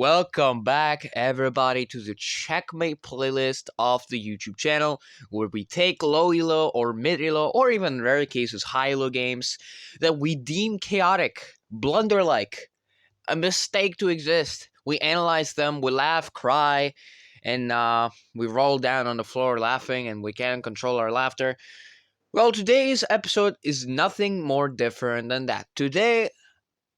Welcome back, everybody, to the Checkmate playlist of the YouTube channel, where we take low elo or mid elo, or even in rare cases high elo games that we deem chaotic, blunder like, a mistake to exist. We analyze them, we laugh, cry, and we roll down on the floor laughing, and we can't control our laughter. Well, today's episode is nothing more different than that. Today,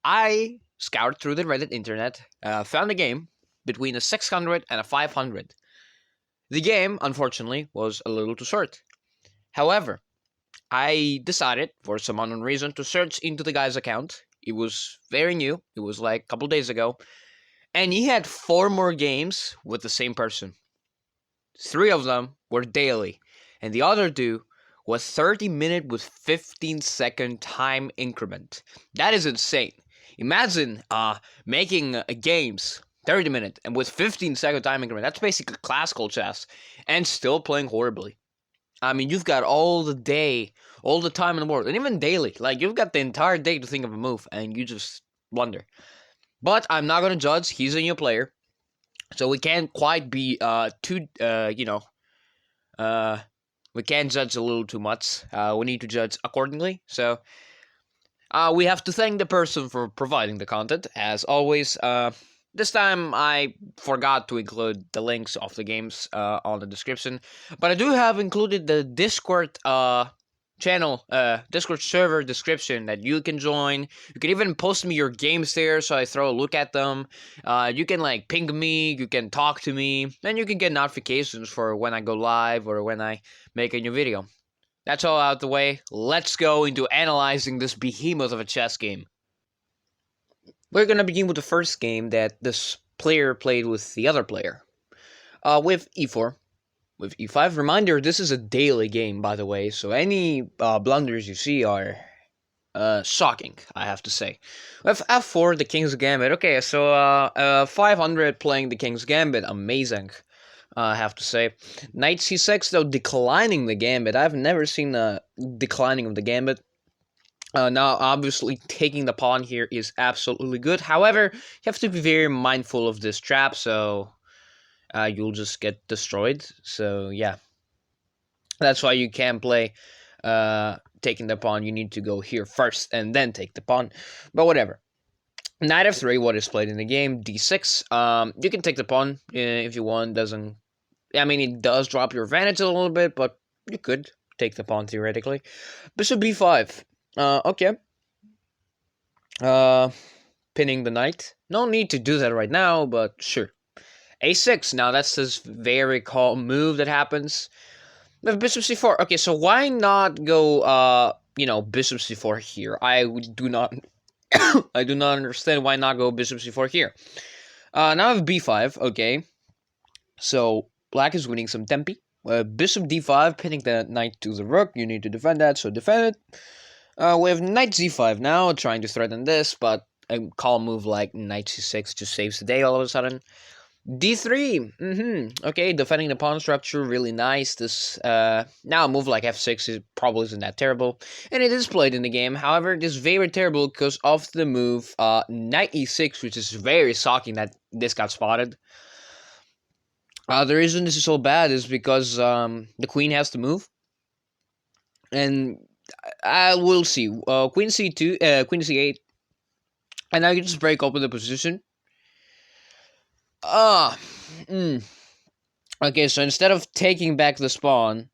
I scoured through the Reddit internet, found a game between a 600 and a 500. The game, unfortunately, was a little too short. However, I decided, for some unknown reason, to search into the guy's account. It was very new. It was like a couple days ago. And he had 4 more games with the same person. 3 of them were daily. And the other 2 was 30-minute with 15-second time increment. That is insane. Imagine making games 30-minute and with 15-second time increment. That's basically classical chess, and still playing horribly. I mean, you've got all the day, all the time in the world, and even daily. Like, you've got the entire day to think of a move, and you just wonder. But I'm not gonna judge. He's a new player, so we can't quite be we can't judge a little too much. We need to judge accordingly. So. We have to thank the person for providing the content, as always. This time I forgot to include the links of the games on the description, but I do have included the Discord channel, Discord server description that you can join. You can even post me your games there, so I throw a look at them. You can like ping me, you can talk to me, and you can get notifications for when I go live or when I make a new video. That's all out the way. Let's go into analyzing this behemoth of a chess game. We're gonna begin with the first game that this player played with the other player. With e4, with e5. Reminder, this is a daily game, by the way, so any blunders you see are shocking, I have to say. With f4, the King's Gambit. Okay, so 500 playing the King's Gambit. Amazing. I have to say. Knight c6, though, declining the gambit. I've never seen a declining of the gambit. Now, obviously, taking the pawn here is absolutely good. However, you have to be very mindful of this trap, so you'll just get destroyed. So, yeah. That's why you can't play taking the pawn. You need to go here first and then take the pawn. But whatever. Knight f3, what is played in the game, d6. You can take the pawn if you want. It does drop your advantage a little bit, but you could take the pawn theoretically. Bishop b5. Okay. Pinning the knight. No need to do that right now, but sure. a6. Now that's this very calm move that happens. We have bishop c4. Okay, so why not go, bishop c4 here? I do not understand why not go bishop c4 here. Now I have b5. Okay. So black is winning some tempi. Bishop d5, pinning the knight to the rook. You need to defend that, so defend it. We have knight z5 now, trying to threaten this, but a calm move like knight c6 just saves the day all of a sudden. d3, okay, defending the pawn structure, really nice. This, now a move like f6 probably isn't that terrible, and it is played in the game. However, it is very terrible because of the move, knight e6, which is very shocking that this got spotted. The reason this is so bad is because the queen has to move, and I will see. Queen c2, queen c8, and now you just break open the position. Okay, so instead of taking back the pawn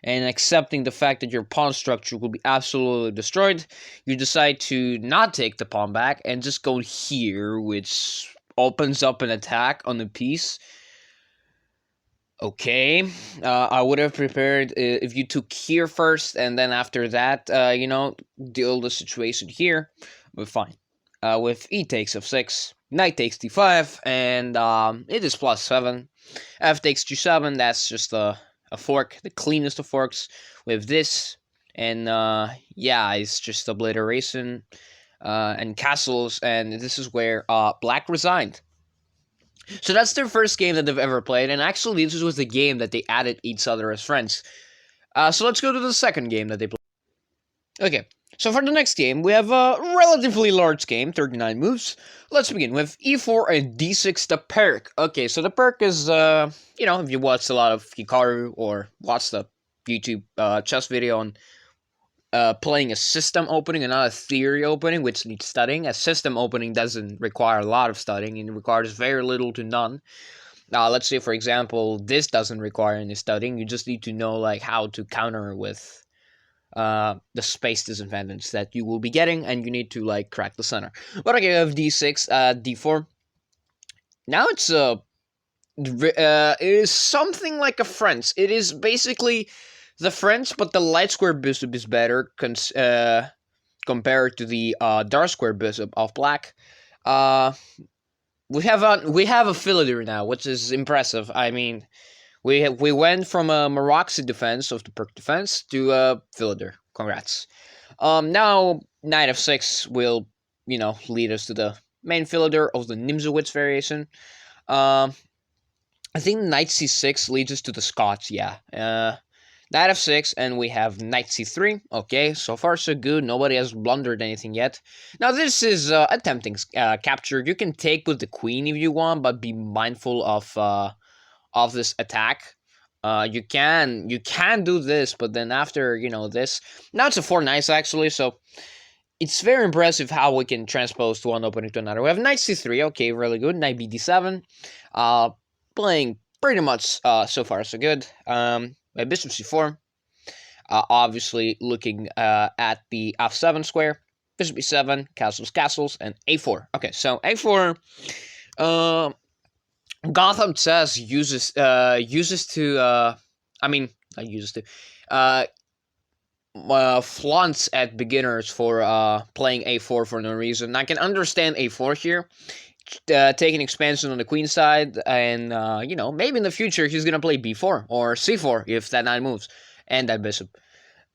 and accepting the fact that your pawn structure will be absolutely destroyed, you decide to not take the pawn back and just go here, which opens up an attack on the piece. Okay, I would have prepared if you took here first, and then after that, deal the situation here. But fine. With e takes f6, knight takes d5, and it is +7. F takes g7, that's just a fork, the cleanest of forks. With this, and it's just obliteration and castles, and this is where black resigned. So that's their first game that they've ever played, and actually this was the game that they added each other as friends. So let's go to the second game that they played. Okay, So for the next game, we have a relatively large game, 39 moves. Let's begin with e4 and d6, the perk. Okay, so the perk is, if you watched a lot of Hikaru or watched the YouTube chess video on playing a system opening and not a theory opening, which needs studying. A system opening doesn't require a lot of studying, it requires very little to none. Now, let's say, for example, this doesn't require any studying. You just need to know like how to counter with the space disadvantage that you will be getting, and you need to like crack the center. But okay, you have d6, d4. Now it is something like a French. It is basically the French, but the light square bishop is better compared to the dark square bishop of black. We have a Philidor now, which is impressive. I mean, we went from a Maroxy defense of the perk defense to a Philidor. Congrats. Now knight f6 will lead us to the main Philidor of the Nimzowitz variation. I think knight c6 leads us to the Scots. Yeah. Knight f6, and we have knight c3. Okay, so far so good. Nobody has blundered anything yet. Now this is attempting capture. You can take with the queen if you want, but be mindful of this attack. You can do this, but then after this, now it's a 4 knights actually. So it's very impressive how we can transpose to one opening to another. We have knight c3. Okay, really good. Knight bd7. Playing pretty much so far so good. Bishop c4. Obviously looking at the f7 square. Bishop e7, castles, and a4. Okay, so a4. Gotham chess uses to flaunts at beginners for playing a4 for no reason. I can understand a4 here, taking expansion on the queen side, and maybe in the future he's gonna play b4 or c4 if that knight moves and that bishop.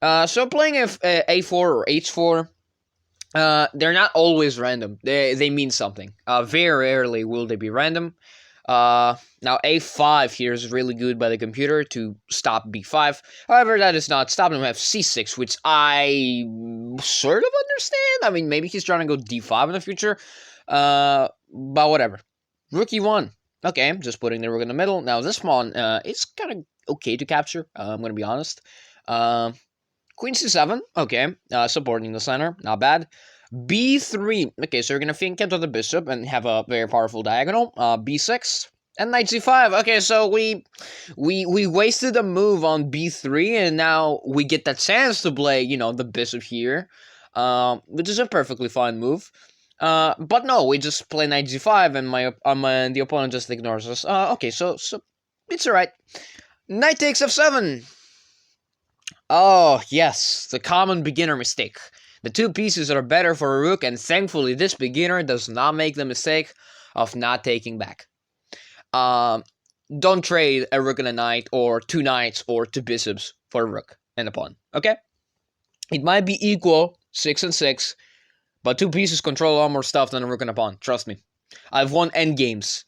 So playing a4 or h4, they're not always random. They mean something. Very rarely will they be random. Now a5 here is really good by the computer to stop b5. However, that is not stopping him at c6, which I sort of understand. I mean, maybe he's trying to go d5 in the future. But whatever. Rook e1. Okay, just putting the rook in the middle. Now this pawn is kind of okay to capture. I'm gonna be honest. Queen c7. Okay, supporting the center. Not bad. b3. Okay, so we're gonna fink into the bishop and have a very powerful diagonal. B6 and knight c5. Okay, so we wasted a move on b3, and now we get the chance to play the bishop here, which is a perfectly fine move. But no, we just play knight g5, and the opponent just ignores us. Okay, so it's alright. Knight takes f7. Oh yes, the common beginner mistake. The two pieces are better for a rook, and thankfully this beginner does not make the mistake of not taking back. Don't trade a rook and a knight, or two knights, or two bishops for a rook and a pawn. Okay, it might be equal 6 and 6. But two pieces control a lot more stuff than a rook and a pawn. Trust me. I've won endgames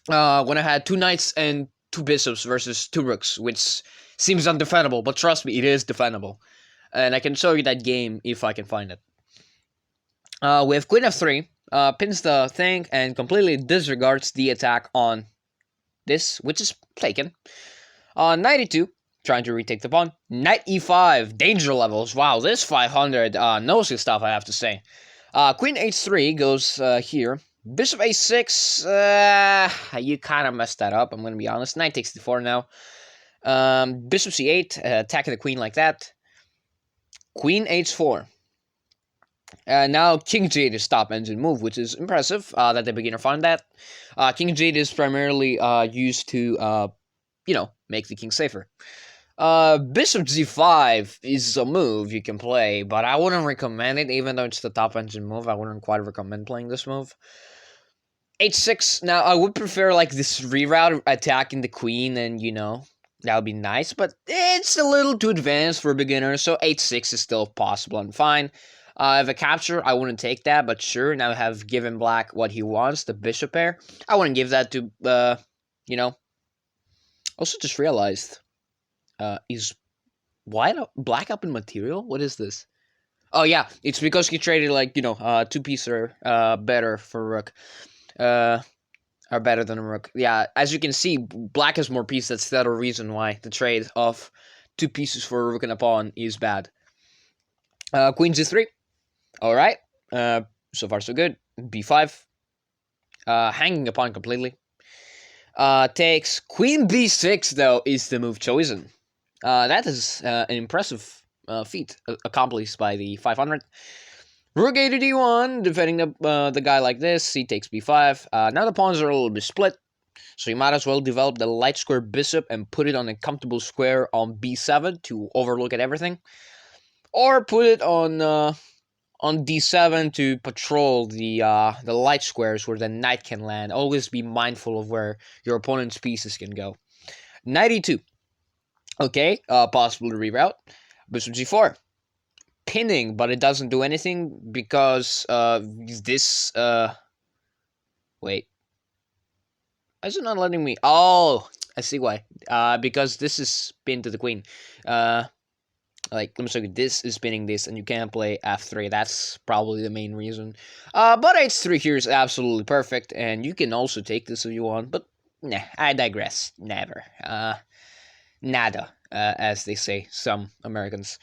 when I had two knights and two bishops versus two rooks, which seems undefendable, but trust me, it is defendable. And I can show you that game if I can find it. We have queen f3, pins the thing, and completely disregards the attack on this, which is taken. Knight e2. Trying to retake the pawn. Knight e5. Danger levels. Wow, this 500 knows his stuff, I have to say. Queen h3 goes here. Bishop a6. You kind of messed that up, I'm going to be honest. Knight takes d4 now. Bishop c8. Attacking the queen like that. Queen h4. Now King J8 is top engine move, which is impressive that the beginner found that. King J8 is primarily used to, make the king safer. Bishop g5 is a move you can play, but I wouldn't recommend it, even though it's the top engine move. I wouldn't quite recommend playing this move. h6, now I would prefer like this reroute attacking the queen, and that would be nice, but it's a little too advanced for beginners, so h6 is still possible and fine. If a capture, I wouldn't take that, but sure, now I have given black what he wants, the bishop pair. I wouldn't give that to, Also just realized, is black up in material? What is this? Oh yeah, it's because he traded like, you know, two pieces are better for rook. Are better than a rook. Yeah, as you can see, black has more pieces. That's the other reason why the trade of two pieces for a rook and a pawn is bad. Queen g3. All right. So far so good. b5. Hanging a pawn completely. Takes queen b6 though is the move chosen. That is an impressive feat accomplished by the 500. Rook a to d1, defending the guy like this. C takes b5. Now the pawns are a little bit split, so you might as well develop the light square bishop and put it on a comfortable square on b7 to overlook at everything, or put it on d7 to patrol the light squares where the knight can land. Always be mindful of where your opponent's pieces can go. Knight e2. Okay, possible to reroute. Bishop g4. Pinning, but it doesn't do anything because this wait. Why is it not letting me? Oh, I see why. Because this is pinned to the queen. Like, let me show you. This is pinning this, and you can't play f3. That's probably the main reason. But h3 here is absolutely perfect, and you can also take this if you want. But nah, I digress. Never. Nada, as they say, some Americans.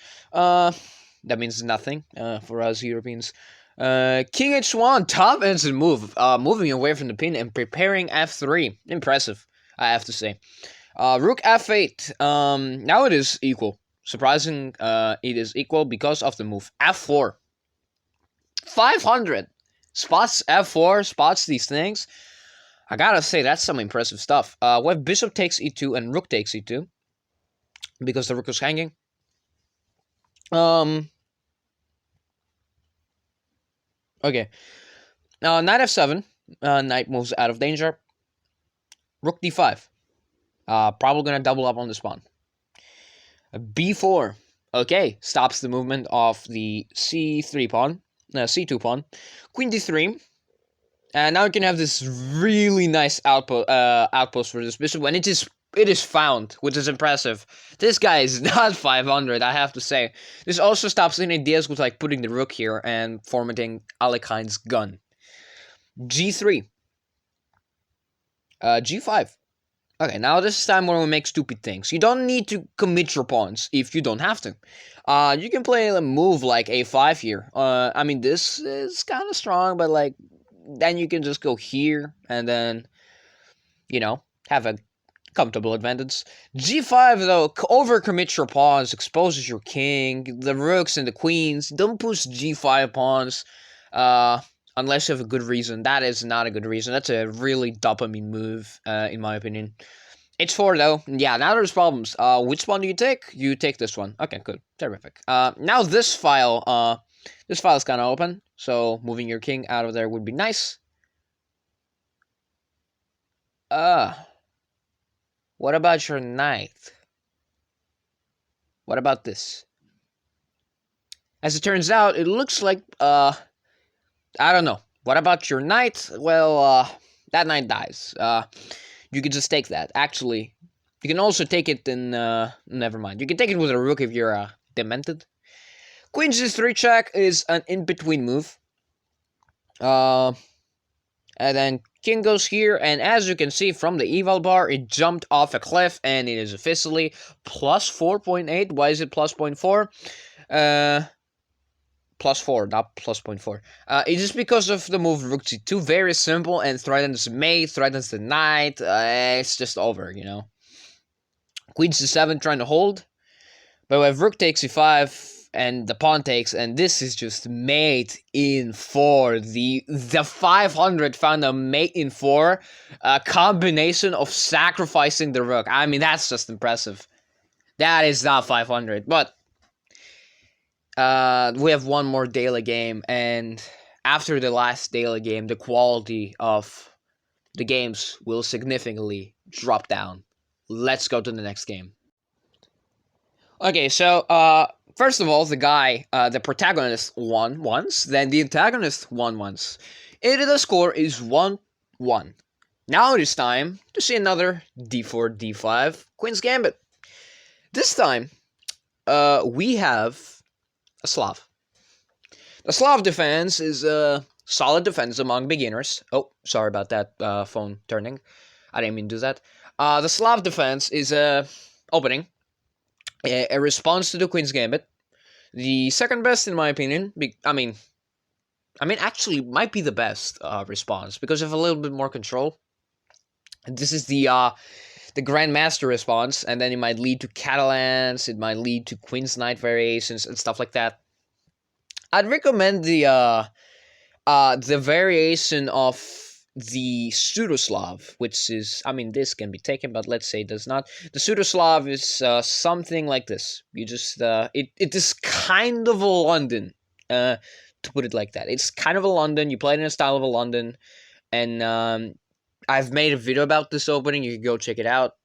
That means nothing for us Europeans. King h1, top instant move. Moving away from the pin and preparing f3. Impressive, I have to say. Rook f8. Now it is equal. Surprising, it is equal because of the move. f4. 500. Spots f4, spots these things. I gotta say, that's some impressive stuff. We have bishop takes e2 and rook takes e2. Because the rook is hanging. Okay. Knight f7. Knight moves out of danger. Rook d5. Probably gonna double up on this pawn. b4. Okay, stops the movement of the c3 pawn. C2 pawn. Queen d3. And now you can have this really nice outpost for this bishop when it is found, which is impressive. This guy is not 500, I have to say. This also stops any ideas with like putting the rook here and formatting Alekhine's gun. g3. g5. Okay, now this is time where we make stupid things. You don't need to commit your pawns if you don't have to. You can play a move like a5 here. I mean, this is kind of strong, but like, then you can just go here and then, you know, have a comfortable advantage. g5 though, overcommit your pawns, exposes your king, the rooks and the queens. Don't push g5 pawns unless you have a good reason. That is not a good reason. That's a really dopamine move, in my opinion. h4 though, yeah, now there's problems. Which one do you take? You take this one. Okay, good, terrific. Now this file is kind of open, so moving your king out of there would be nice. What about your knight? What about this? As it turns out, it looks like, I don't know. What about your knight? Well, that knight dies. You can just take that. Actually, you can also take it in, never mind. You can take it with a rook if you're, demented. Queen g3 check is an in-between move. And then king goes here, and as you can see from the eval bar, it jumped off a cliff, and it is officially plus 4.8. Why is it plus 0.4? Plus 4, not plus 0.4. It is because of the move rook g2, very simple, and threatens the mate, threatens the knight. It's just over, you know. Queen c7 trying to hold, but we have rook takes e5, and the pawn takes, and this is just mate in 4. The 500 found a mate in 4, a combination of sacrificing the rook. I mean, that's just impressive. That is not 500, but we have one more daily game, and after the last daily game, the quality of the games will significantly drop down. Let's go to the next game. Okay, so, first of all, the protagonist won once, then the antagonist won once. And the score is 1-1. Now it is time to see another d4, d5 Queen's Gambit. This time, we have a Slav. The Slav defense is a solid defense among beginners. Oh, sorry about that phone turning. I didn't mean to do that. The Slav defense is a opening, a response to the Queen's Gambit. The second best, in my opinion. Actually, might be the best response because of a little bit more control. This is the Grandmaster response, and then it might lead to Catalans. It might lead to Queen's Knight variations and stuff like that. I'd recommend the variation of the Pseudoslav, which is, this can be taken, but let's say it does not. The Pseudoslav is something like this. You just, it is kind of a London, to put it like that. It's kind of a London. You play it in a style of a London, and I've made a video about this opening. You can go check it out.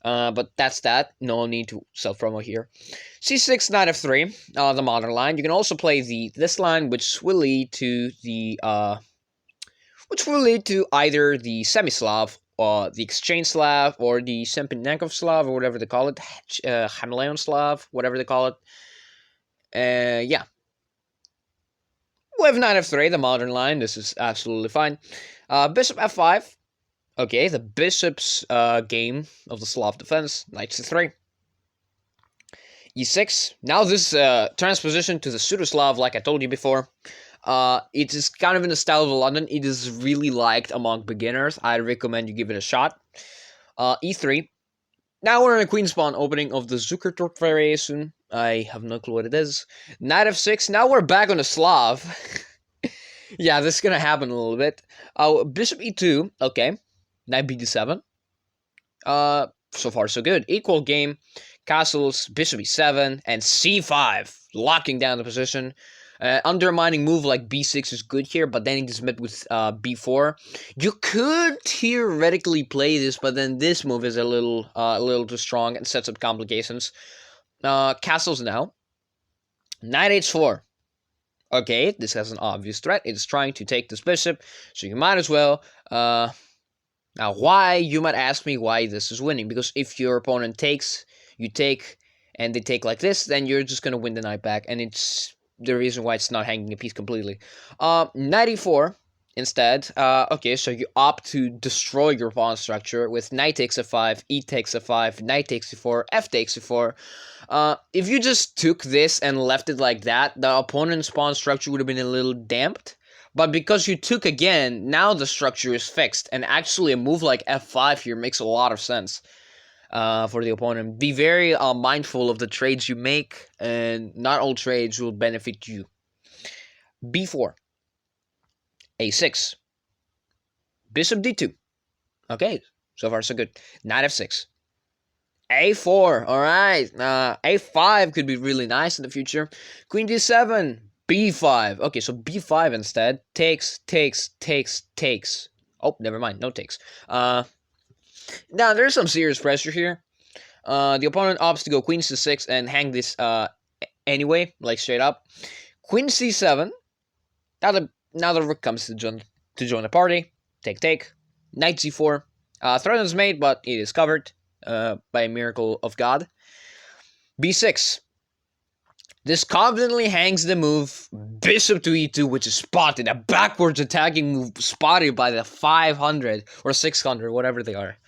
But that's that. No need to self-promo here. C6, Knight f3, the modern line. You can also play this line, which will lead to either the Semi-Slav, or the Exchange Slav, or the Sempenenkov Slav, or whatever they call it, Hameleon Slav, whatever they call it. Yeah. With Knight f3, the modern line, this is absolutely fine. Bishop f5. Okay, the bishop's game of the Slav defense. Knight c3. e6. Now this transposition to the Pseudoslav, like I told you before, it is kind of in the style of London. It is really liked among beginners. I recommend you give it a shot. e3. Now we're in a queen's pawn opening of the Zukertort variation. I have no clue what it is. Knight f6. Now we're back on the Slav. Yeah, this is gonna happen a little bit. Bishop e2. Okay. Knight bd7. So far so good. Equal game. Castles, bishop e7, and c5. Locking down the position. Undermining move like b6 is good here, but then it is met with b4. You could theoretically play this, but then this move is a little too strong and sets up complications. Castles now. Knight h4. Okay, this has an obvious threat. It's trying to take this bishop, so you might as well. Now, why? You might ask me why this is winning. Because if your opponent takes, you take, and they take like this, then you're just going to win the knight back. And it's the reason why it's not hanging a piece completely. Knight e4 instead. Okay, so you opt to destroy your pawn structure with knight takes f5, e takes f5, knight takes e4, f takes e4. If you just took this and left it like that, the opponent's pawn structure would have been a little damped. But because you took again, now the structure is fixed. And actually a move like f5 here makes a lot of sense for the opponent. Be very mindful of the trades you make, and not all trades will benefit you. b4. a6. Bishop d2. Okay, so far so good. Knight f6. a4. Alright. a5 could be really nice in the future. Queen d7. b5. Okay, so b5 instead. Takes. Oh, never mind. No takes. Now, there's some serious pressure here. The opponent opts to go queen c6 and hang this anyway, like straight up. Queen c7. Now the rook comes to join the party. Take. Knight c4. Threat is made, but it is covered by a miracle of God. b6. This confidently hangs the move bishop to e2, which is spotted. A backwards attacking move spotted by the 500 or 600, whatever they are.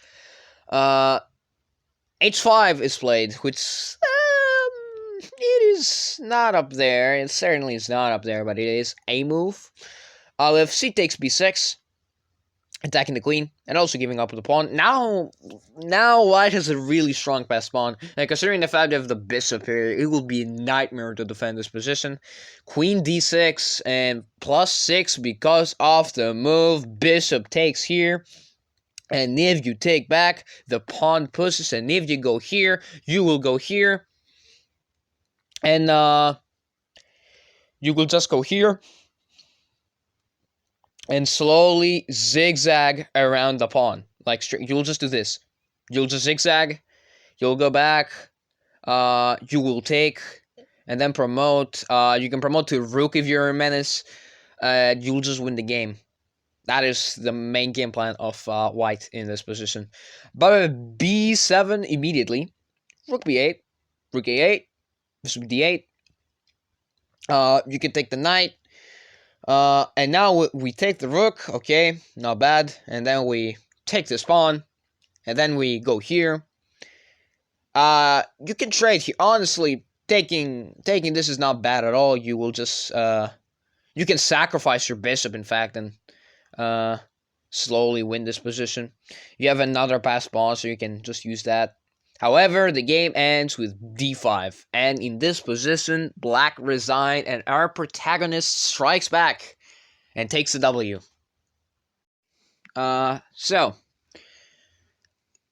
h5 is played, which it is not up there. It certainly is not up there, but it is a move. If c takes b6, attacking the queen, and also giving up the pawn. Now white has a really strong passed pawn, and considering the fact of the bishop here, it will be a nightmare to defend this position. Queen d6, and +6 because of the move. Bishop takes here, and if you take back, the pawn pushes, and if you go here, you will go here, and you will just go here, and slowly zigzag around the pawn. Like, you'll just do this. You'll just zigzag. You'll go back. You will take. And then promote. You can promote to rook if you're a menace. You'll just win the game. That is the main game plan of white in this position. But b7 immediately. Rook b8. Rook a8. Bishop d8. You can take the knight. And now we take the rook. Okay, not bad. And then we take this pawn. And then we go here. You can trade here. Honestly, taking this is not bad at all. You will just you can sacrifice your bishop, in fact, and slowly win this position. You have another pass pawn, so you can just use that. However, the game ends with d5, and in this position, black resigned, and our protagonist strikes back and takes the W. So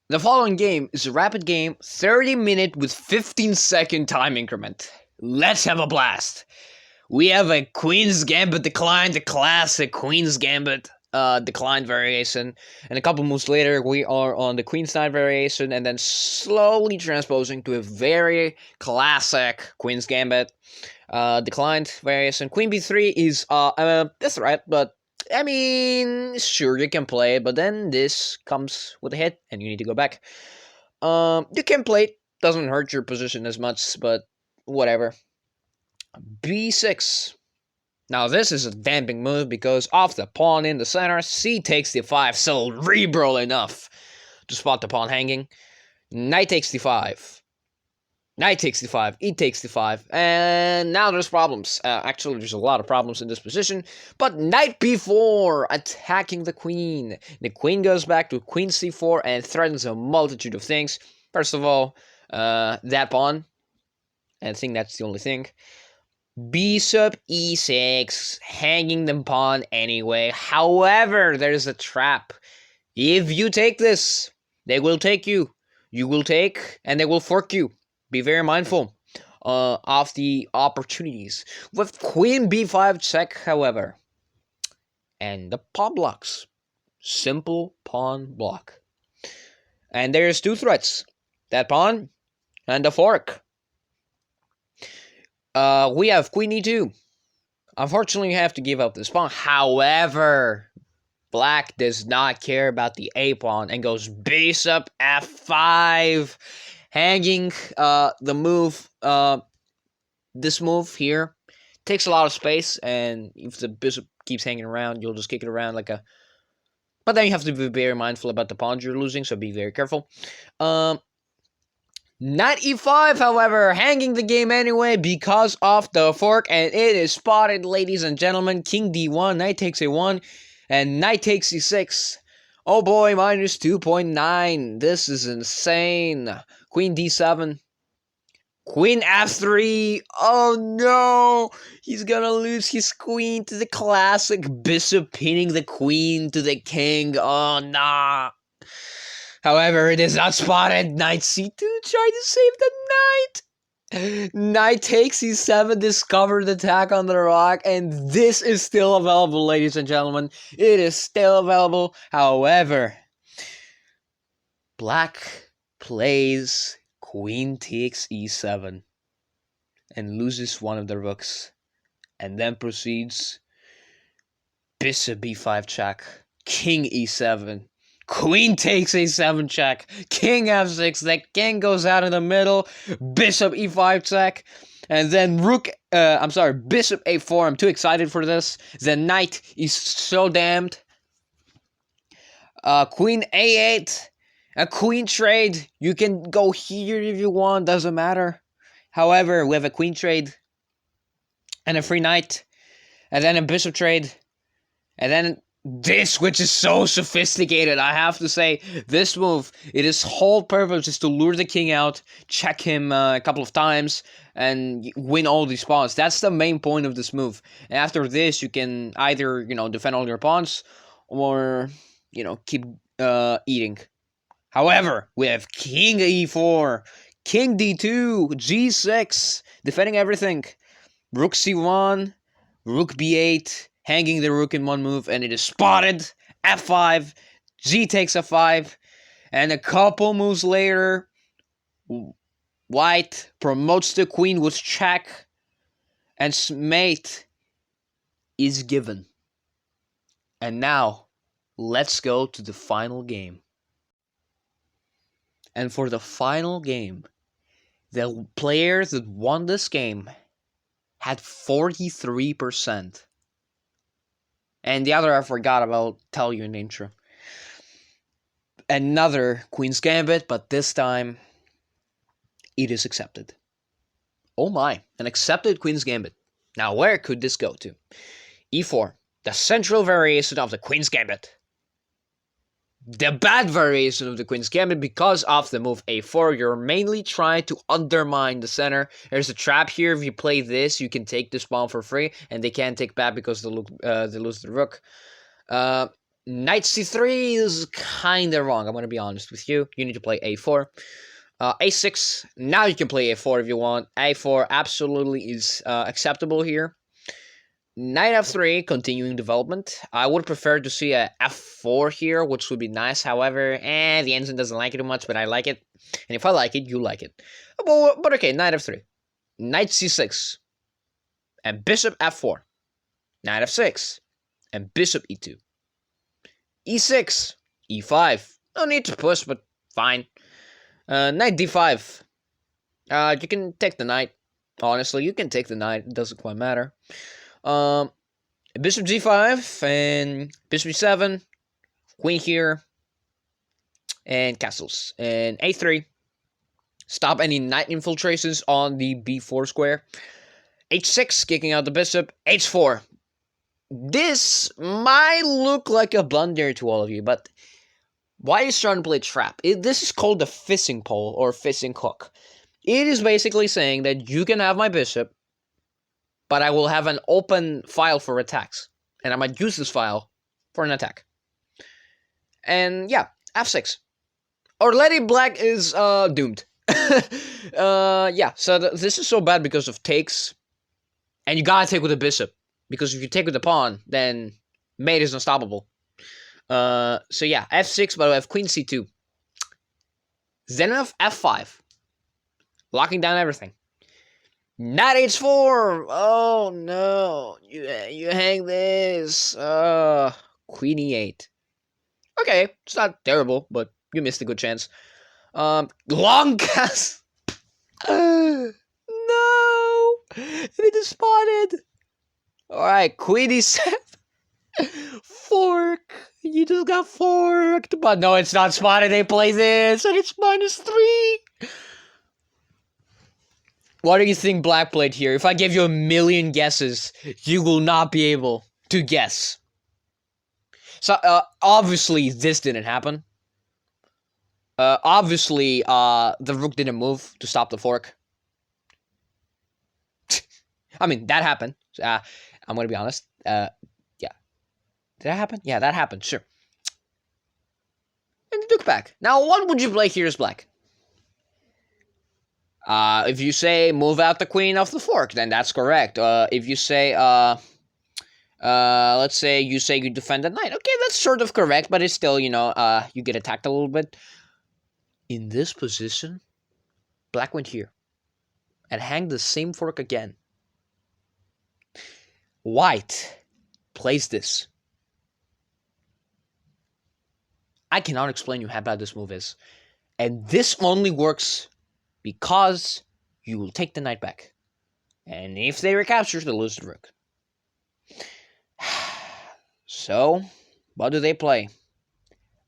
the following game is a rapid game, 30-minute with 15-second time increment. Let's have a blast. We have a Queen's Gambit decline, the classic Queen's Gambit decline variation, and a couple moves later we are on the Queen's Knight variation, and then slowly transposing to a very classic Queen's Gambit declined variation. Queen b3 is a threat, but I mean, sure, you can play it, but then this comes with a hit, and you need to go back. You can play it, doesn't hurt your position as much, but whatever. b6. Now this is a damping move because of the pawn in the center. C takes d5, cerebral enough to spot the pawn hanging. Knight takes d5. Knight takes d5, e takes d5, and now there's problems. Actually, there's a lot of problems in this position, but knight b4, attacking the queen. The queen goes back to queen c4 and threatens a multitude of things. First of all, that pawn, and I think that's the only thing. Bishop e6, hanging the pawn anyway. However, there's a trap. If you take this, they will take you. You will take, and they will fork you. Be very mindful of the opportunities. With queen b5 check, however, and the pawn blocks. Simple pawn block. And there's two threats. That pawn and the fork. We have queen e2. Unfortunately, you have to give up this pawn. However, black does not care about the a pawn and goes bishop f5. Hanging the move, this move here, takes a lot of space, and if the bishop keeps hanging around, you'll just kick it around like a... But then you have to be very mindful about the pawns you're losing, so be very careful. Knight e5, however, hanging the game anyway because of the fork, and it is spotted, ladies and gentlemen. King d1, knight takes a1, and knight takes e6. Oh boy, minus 2.9. This is insane. Queen d7. Queen f3. Oh no! He's gonna lose his queen to the classic bishop pinning the queen to the king. Oh nah. However, it is not spotted. Knight c2, try to save the knight. Knight takes e7, discovered attack on the rock, and this is still available, ladies and gentlemen. It is still available. However, black plays queen takes e7 and loses one of the rooks, and then proceeds bishop b5 check, king e7. Queen takes a7 check, king f6, the king goes out in the middle, bishop e5 check, and then bishop a4, I'm too excited for this, the knight is so damned. Queen a8, a queen trade, you can go here if you want, doesn't matter. However, we have a queen trade, and a free knight, and then a bishop trade, and then this, which is so sophisticated, I have to say, this move, its whole purpose is to lure the king out, check him a couple of times, and win all these pawns. That's the main point of this move. And after this, you can either, defend all your pawns, or, keep eating. However, we have king e4, king d2, g6, defending everything. Rook c1, rook b8, hanging the rook in one move, and it is spotted. f5, g takes f5, and a couple moves later, white promotes the queen with check, and mate is given. And now, let's go to the final game. And for the final game, the player that won this game had 43%. And the other I forgot about, tell you in the intro. Another Queen's Gambit, but this time it is accepted. Oh my, an accepted Queen's Gambit. Now where could this go to? E4, the central variation of the Queen's Gambit. The bad variation of the Queen's Gambit, because of the move A4, you're mainly trying to undermine the center. There's a trap here. If you play this, you can take this pawn for free, and they can't take back because they lose the rook. Knight C3 is kind of wrong. I'm going to be honest with you. You need to play A4. A6, now you can play A4 if you want. A4 absolutely is acceptable here. Knight F3, continuing development. I would prefer to see a F4 here, which would be nice. However, the engine doesn't like it too much, but I like it. And if I like it, you like it. But okay, Knight F3. Knight C6. And Bishop F4. Knight F6. And Bishop E2. E6. E5. No need to push, but fine. Knight D5. You can take the knight. Honestly, you can take the knight. It doesn't quite matter. Bishop G5 and Bishop E7, Queen here, and castles. And A3, stop any knight infiltrations on the B4 square. H6, kicking out the bishop. H4. This might look like a blunder to all of you, but why are you starting to play trap? This is called the fishing pole or fishing hook. It is basically saying that you can have my bishop, but I will have an open file for attacks. And I might use this file for an attack. And yeah, F6. Already black is doomed. Yeah, so this is so bad because of takes. And you gotta take with the bishop. Because if you take with the pawn, then mate is unstoppable. So yeah, F6, but I have Queen C2. Then I have F5. Locking down everything. Knight H4! Oh no, you hang this. Queen E8. Okay, it's not terrible, but you missed a good chance. Long cast. No, it is spotted. All right, Queen E7. Fork. You just got forked, but no, it's not spotted. They play this, and it's -3. What do you think black played here? If I give you a million guesses, you will not be able to guess. So, obviously, this didn't happen. Obviously, the rook didn't move to stop the fork. I mean, that happened. I'm gonna be honest. Yeah. Did that happen? Yeah, that happened, sure. And the rook back. Now, what would you play here as black? If you say move out the queen off the fork, then that's correct. If you say, let's say you defend the knight. Okay, that's sort of correct, but it's still, you get attacked a little bit. In this position, black went here and hang the same fork again. White plays this. I cannot explain you how bad this move is. And this only works because you will take the knight back. And if they recapture, they'll lose the rook. So, what do they play?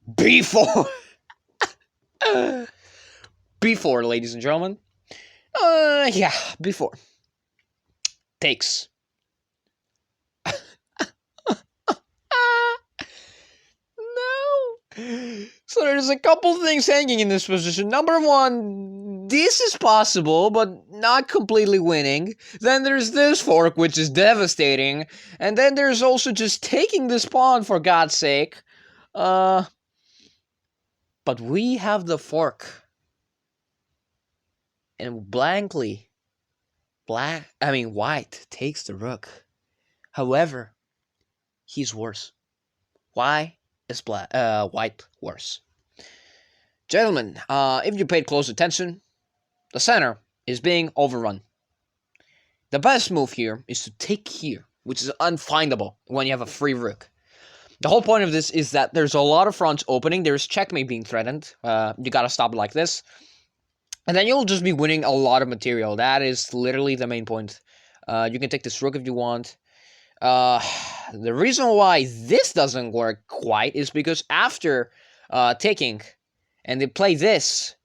B4! B4, ladies and gentlemen. Yeah, B4. Takes. So there's a couple things hanging in this position. Number one, this is possible, but not completely winning. Then there's this fork, which is devastating. And then there's also just taking this pawn, for God's sake. But we have the fork. And white takes the rook. However, he's worse. Why is white worse? Gentlemen, if you paid close attention, the center is being overrun. The best move here is to take here, which is unfindable when you have a free rook. The whole point of this is that there's a lot of fronts opening. There's checkmate being threatened. You gotta stop it like this. And then you'll just be winning a lot of material. That is literally the main point You can take this rook if you want. The reason why this doesn't work quite is because after taking and they play this,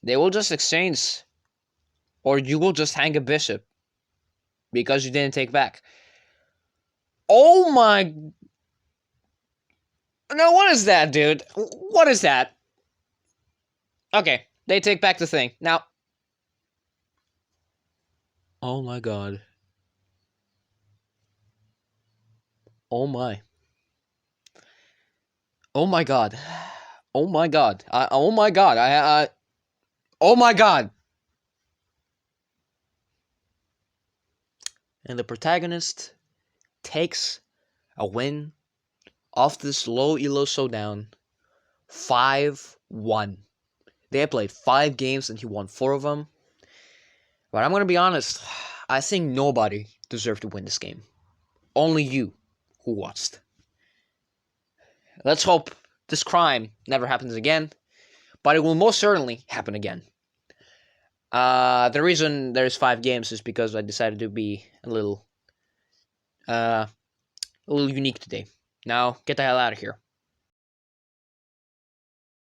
they will just exchange, or you will just hang a bishop because you didn't take back. Oh my... No, what is that, dude? What is that? Okay, they take back the thing. Now... Oh my god. Oh my. Oh my god. Oh my god. Oh my god. Oh my god. And the protagonist takes a win off this low elo showdown 5-1. They had played 5 games and he won 4 of them. But I'm going to be honest, I think nobody deserved to win this game. Only you who watched. Let's hope this crime never happens again, but it will most certainly happen again. The reason there's 5 games is because I decided to be a little unique today. Now, get the hell out of here.